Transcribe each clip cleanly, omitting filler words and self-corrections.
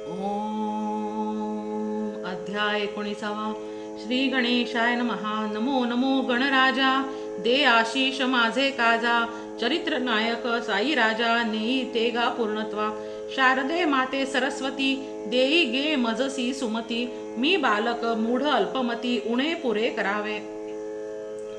ओम अध्याय 19. श्री गणेशाय नमः. नमो नमो गणराजा, दे आशीष माझे काजा. चरित्र नायक साई राजा, नेई ते गा पूर्णत्वा. शारदे माते सरस्वती, देई गे मजसी सुमती. मी बालक मूढ अल्पमती, उणे पुरे करावे.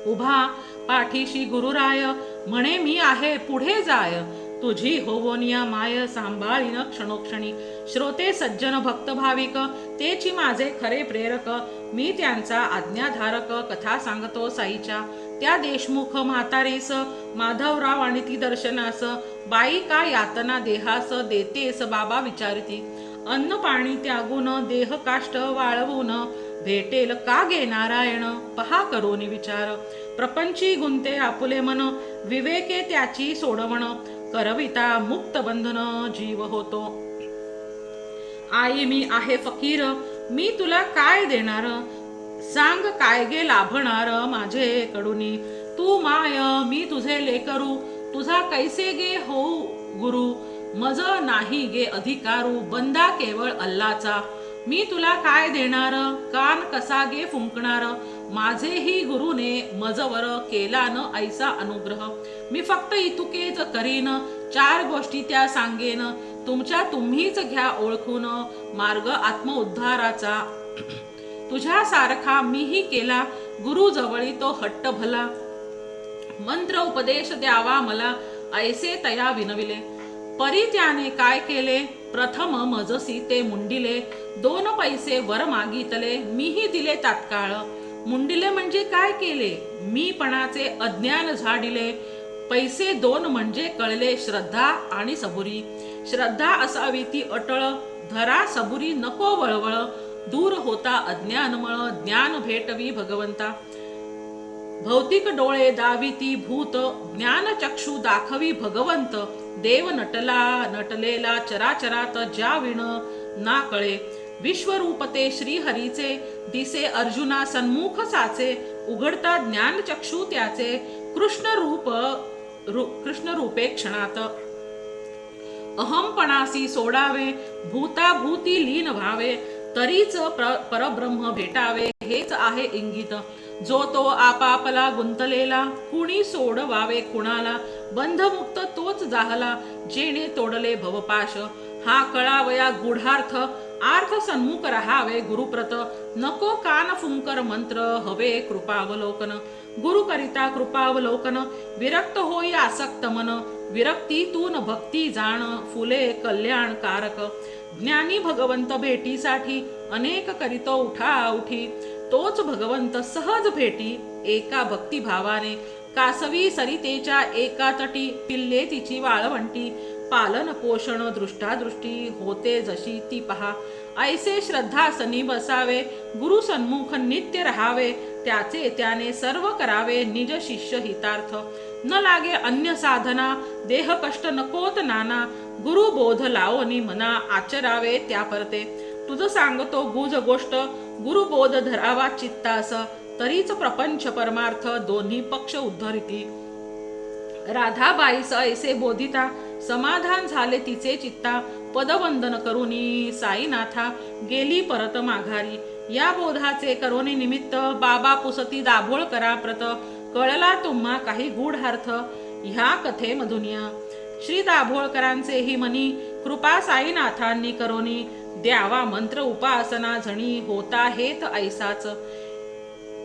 उभा पाठीशी गुरुराय, म्हणे मी आहे पुढे जाय. तुझी होवोनिया माय, सांभाळीन क्षणोक्षणी. श्रोते सज्जन भक्त भाविक, तेची माझे खरे प्रेरक. मी त्यांचा आज्ञाधारक, कथा सांगतो साईच्या. त्या देशमुख म्हातारीस, माधवराव आणि ती दर्शनास. बाई का यातना देहास, देतेस बाबा विचारती. अन्न पाणी त्यागून, देह काष्ट वाळवून. भेटेल का गे नारायण, पहा करोनी विचार. प्रपंची गुंते आपुले मन, विवेके त्याची सोडवण. करविता मुक्त बंधन, जीव होतो. आई मी आहे फकीर, मी तुला काय देणार. सांग काय गे लाभणार माझे कडुनी. तू माय मी तुझे लेकरू, तुझा कैसे गे होऊ गुरु. मज नाही गे अधिकारू, बंदा केवळ अल्लाचा. मी तुला काय देणार, कान कसा गे फुंकणार. माझेही गुरुने मजवर केला न ऐसा अनुग्रह. मी फक्त इतुकेच करीन, चार गोष्टी त्या सांगेन. तुमच्या तुम्हीच घ्या ओळखून, मार्ग आत्मउद्धाराचा. तुझ्या सारखा मीही केला, गुरु जवळी तो हट्ट भला. मंत्र उपदेश द्यावा मला, ऐसे तया विनविले. परी त्याने काय केले, प्रथम मजसी ते मुंडिले. 2 पैसे वर मागितले, मीही दिले तात्काळ. मुंडिले म्हणजे काय केले, मीपणाचे अज्ञान झाडिले. पैसे 2 म्हणजे कळले श्रद्धा आणि सबुरी. श्रद्धा असावी ती अटळ, धरा सबुरी नको वळवळ. दूर होता अज्ञानमळ, ज्ञान भेटवी भगवंता. भौतिक डोळे दाविती भूत, ज्ञान चक्षु दाखवी भगवंत. देव नटलेला चराचरात, ज्या विण ना कळे. विश्वरूपते श्रीहरीचे, दिसे अर्जुना सन्मुख साचे. उघडता ज्ञान चक्षु त्याचे, कृष्ण रूपे क्षणात. अहमपणासी सोडावे, भूताभूती लीन व्हावे. तरीच परब्रह्म भेटावे, हेच आहे इंगित. जो तो आपापला गुंतलेला, कुणी सोडवावे कुणाला. बंधमुक्त तोच जाहला, जेणे तोडले भवपाश. हा कळावया गूढार्थ, आर्थ सन्मुख रहावे गुरुप्रत. नको कान फुंकर मंत्र, हवे कृपावलोकन. गुरु करिता कृपावलोकन, विरक्त होई आसक्त मन. विरक्तीतून भक्ती जाण, फुले कल्याण कारक. ज्ञानी भगवंत भेटीसाठी, अनेक करीतो उठा उठी. तोच भगवंत सहज भेटी, एका भक्तिभावाने. कासवी सरितेच्या एका तटी, पिल्ले तिची वाळवंटी. पालन पोषण दृष्टादृष्टी, होते जशी ती पहा. ऐसे श्रद्धासनी बसावे, गुरु सन्मुख नित्य रहावे. त्याचे त्याने सर्व करावे, निज शिष्य हितार्थ. न लागे अन्य साधना, देह कष्ट नकोत नाना. गुरु बोध लावणी मना, आचरावे त्या परते. तुझ सांगतो गुज गोष्ट, गुरु बोध धरावा चित्तास. तरीच प्रपंच परमार्थ, दोन्ही पक्ष उद्धरिती. राधाबाईस ऐसे बोधिता, समाधान झाले तिचे चित्ता. पदवंदन करुनी साईनाथा, गेली परत माघारी. या बोधाचे करोनी निमित्त, बाबा पुसती दाभोळकरा प्रत. कळला तुम्हा काही गूढार्थ, ह्या कथे मधुनिया. श्री दाभोळकरांचे ही मनी, कृपा साईनाथांनी करोनी. द्यावा मंत्र उपासना झणी, होता हेत ऐसाच.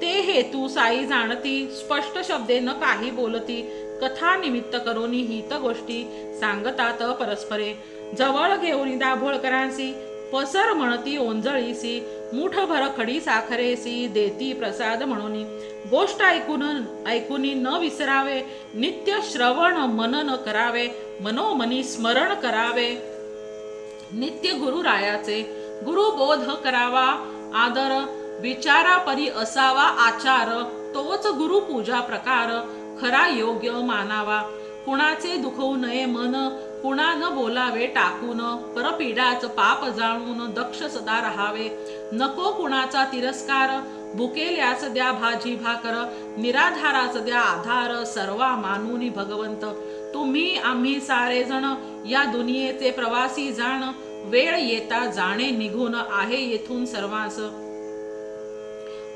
ते हेतू साई जाणती, स्पष्ट शब्दे न काही बोलती. कथा निमित्त करोनी हित गोष्टी, सांगतात परस्परे. जवळ घेऊन दाभोळकरांसी, पसर म्हणती ओंजळीसी. मुठभर खडी साखरेसी, देती प्रसाद म्हणून. गोष्ट ऐकुनी न विसरावे, नित्य श्रवण मनन करावे. मनोमनी स्मरण करावे, नित्य गुरुरायाचे. गुरुबोध करावा आदर, विचारा परी असावा आचार. तोच गुरु पूजा प्रकार, खरा योग्य मानावा. कुणाचे दुखवू नये मन, कुणा न बोलावे टाकून. परपीडाच पाप जाणून, दक्ष सदा रहावे. नको कुणाचा तिरस्कार, भुकेल्यास द्या भाजी भाकर. निराधाराच द्या आधार, सर्वा मानूनी भगवंत. तुम्ही आम्ही सारे जण, या दुनियेचे प्रवासी जाण. वेळ येता जाणे निघून आहे येथून सर्वांस.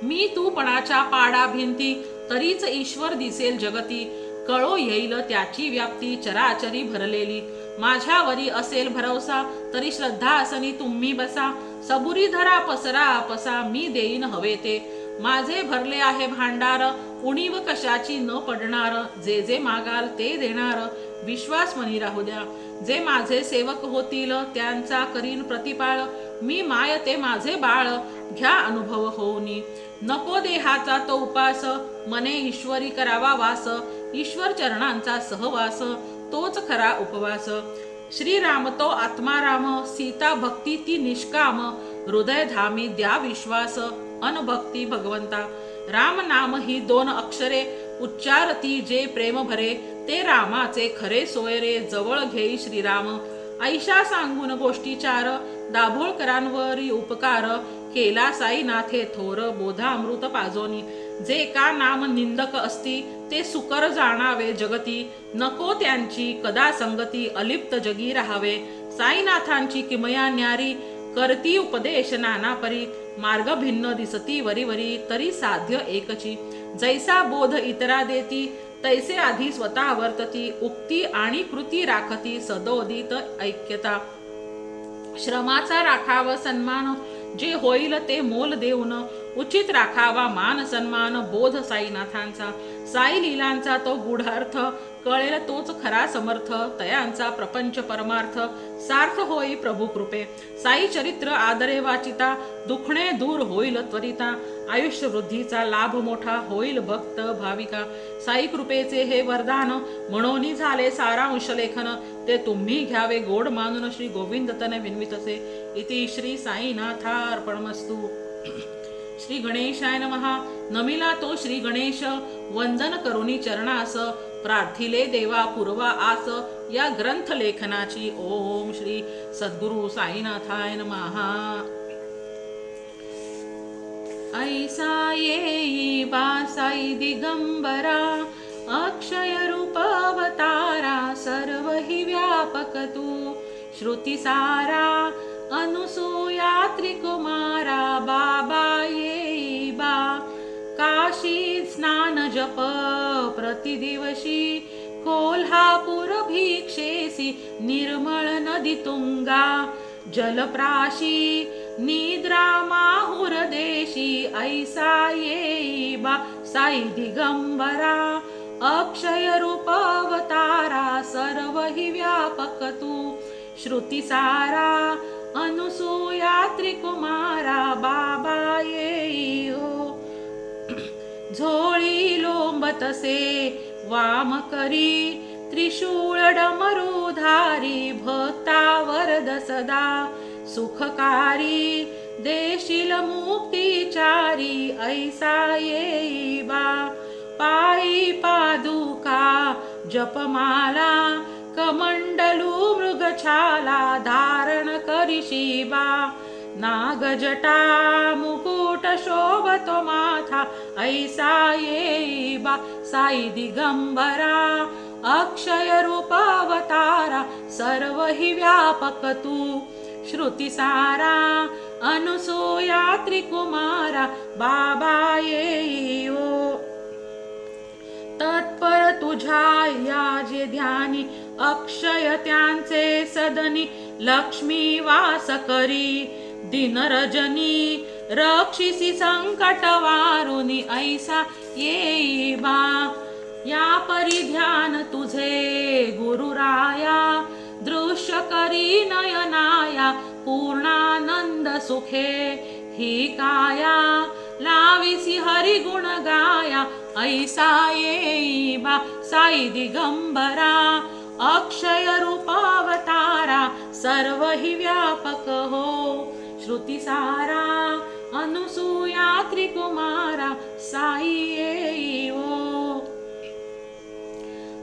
मी तूपणाच्या पाडा भिंती तरीच ईश्वर दिसेल जगती. कळो येईल त्याची व्याप्ती चराचरी भरलेली. माझ्यावरी असेल भरवसा तरी श्रद्धा असनी तुम्ही बसा. सबुरी धरा पसरा पसा मी देईन हवे ते. माझे भरले आहे भांडार उणीव कशाची न पडणार. जे जे मागाल ते देणार विश्वास मनी राहू द्या. जे माझे सेवक होतील त्यांचा करीन प्रतिपाळ. मी माय ते माझे बाळ घ्या अनुभव होऊनी. नको देहाचा तो उपास मने ईश्वरी करावा वास. ईश्वर चरणांचा सहवास तोच खरा उपवास. श्रीराम तो आत्माराम सीता भक्ती ती निष्काम. हृदय धामी द्या विश्वास अनभक्ती भगवंता. राम नाम ही 2 अक्षरे उच्चारती जे प्रेम भरे. ते रामाचे खरे सोयरे जवळ घेई श्रीराम. ऐशा सांगून गोष्टी 4 दाभोळकरांवरी उपकार. केला साईनाथे थोर बोधामृत पाजोनी. जे का नाम निंदक असती ते सुकर जाणावे जगती. नको त्यांची कदा संगती अलिप्त जगी राहावे. साईनाथांची किमया न्यारी करती उपदेश नाना परी. मार्ग भिन्न दिसती वरी वरी तरी साध्य एकची. जैसा बोध इतरा देती तैसे आधी स्वतः वर्तती. उक्ती आणि कृती राखती सदोदित ऐक्यता. श्रमाचा राखावा सन्मान जे होईल ते मोल देऊन. उचित राखावा मान सन्मान बोध साईनाथांचा. साई लीलांचा तो गूढार्थ कळेल तोच खरा समर्थ. तयांचा प्रपंच परमार्थ सार्थ होई प्रभू कृपे. साई चरित्र आदरे वाचिता दुखणे दूर होईल त्वरिता. आयुष्य वृद्धीचा लाभ मोठा होईल भक्त भाविका. साई कृपेचे हे वरदान म्हणून झाले सारांश लेखन. ते तुम्ही घ्यावे गोड मानून श्री गोविंद तने विनवितसे. इति श्री साईनाथार्पणमस्तु. श्री गणेशाय नमः. नमिला तो श्री गणेश वंदन करुनी चरणास. प्रार्थिले देवा पूर्वा आस या ग्रंथ लेखनाची. ओम श्री सद्गुरु साईनाथाय नमः. ऐसा येई बा साई दिगंबरा. अक्षय रूप अवतारा सर्व हि व्यापक तू. श्रुती सारा अनुसूया त्रिकुमारा. बाबा येई बा काशी स्नान जप प्रतिदिवशी. कोल्हापूर भिक्षेसी निर्मळ नदी तुंगा. जलप्राशी निद्रा माहुर देशी. ऐसा येई बा साई दिगंबरा. अक्षय रूप अवतारा सर्व हि व्यापक तू. श्रुती सारा अनुसूया त्रिकुमारा. बाबा येई हो. झोळी लोंबतसे वाम करी. त्रिशूळ डमरुधारी भक्ता वरद सदा. सुखकारी देशील मुक्तिचारी. ऐसा येई बा पायी पादुका जपमाला. कमंडलू मृगछाला धारण करिशी बा. नागजटा मुकुट शोभतो माथा. ऐसा येई बा साई दिगंबरा. अक्षय रूप अवतारा सर्व हि व्यापक तू. श्रुती सारा अनुसूया त्रिकुमारा. बाबा येई ओ. तत्पर तुझ्या या जे ध्यानी. अक्षय त्यांचे सदनी. लक्ष्मी वास करी दिन रजनी. रक्षिसी संकट वारुनी. ऐसा येई बा या परी ध्यान तुझे गुरुराया. दृश्य करी नयनाया पूर्णानंद सुखे. ही काया लाविसी हरि गुण गाया. ऐसा येई बा साई दिगंबरा. अक्षय रूपावतारा सर्व हि व्यापक हो. श्रुती सारा अनुसूया त्रिकुमारा. साई येई ओ.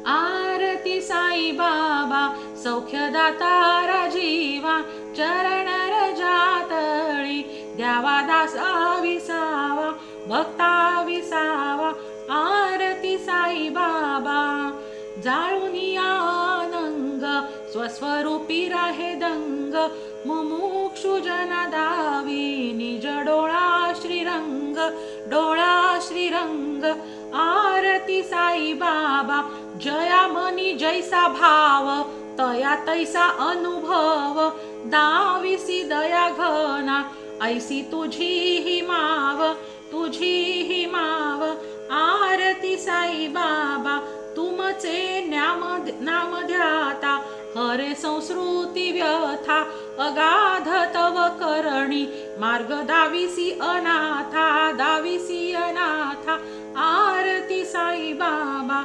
आरती साई बाबा सौख्यदाता जीवा. चरण रजातळी द्यावा दासा विसावा. भक्ता विसावा. आरती साई बाबा जाळून आनंग. स्वस्वरूपी राहे दंग. मुमुक्षु जन दावी निज डोळा श्रीरंग आरती साई बाबा जया मनी जैसा भाव तया तैसा अनुभव दाविसी दया घना ऐसी तुझी ही माव आरती साई बाबा तुमचे नाम ध्याता हरे संस्कृती व्यथा अगाध तव करणी मार्ग दाविसी अनाथा आरती साई बाबा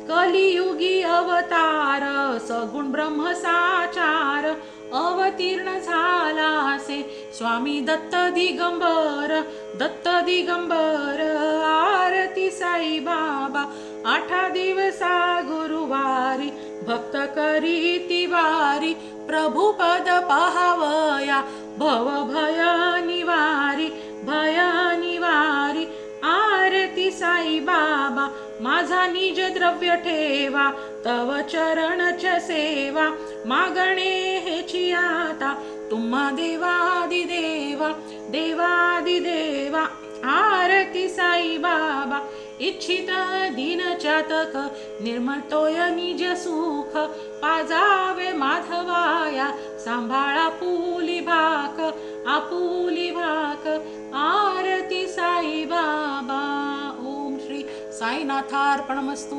कलियुगी अवतार सगुण ब्रह्म साचार अवतीर्ण झालासे स्वामी दत्त दिगंबर आरती साई बाबा 8 दिवसा गुरुवारी भक्त करीती वारी प्रभुपद पहावया भव भय निवारी आरती साई बाबा माझा निज द्रव्य ठेवा तव चरणच सेवा मागणे हेची आता तुम्हा देवादिदेवा आरती साई बाबा इच्छित दिन चातक निर्मळतोय निज सुख पाजावे माधवाया सांभाळा आपुली भाक आरती साई बाबा. ओम श्री साईनाथार्पणमस्तु.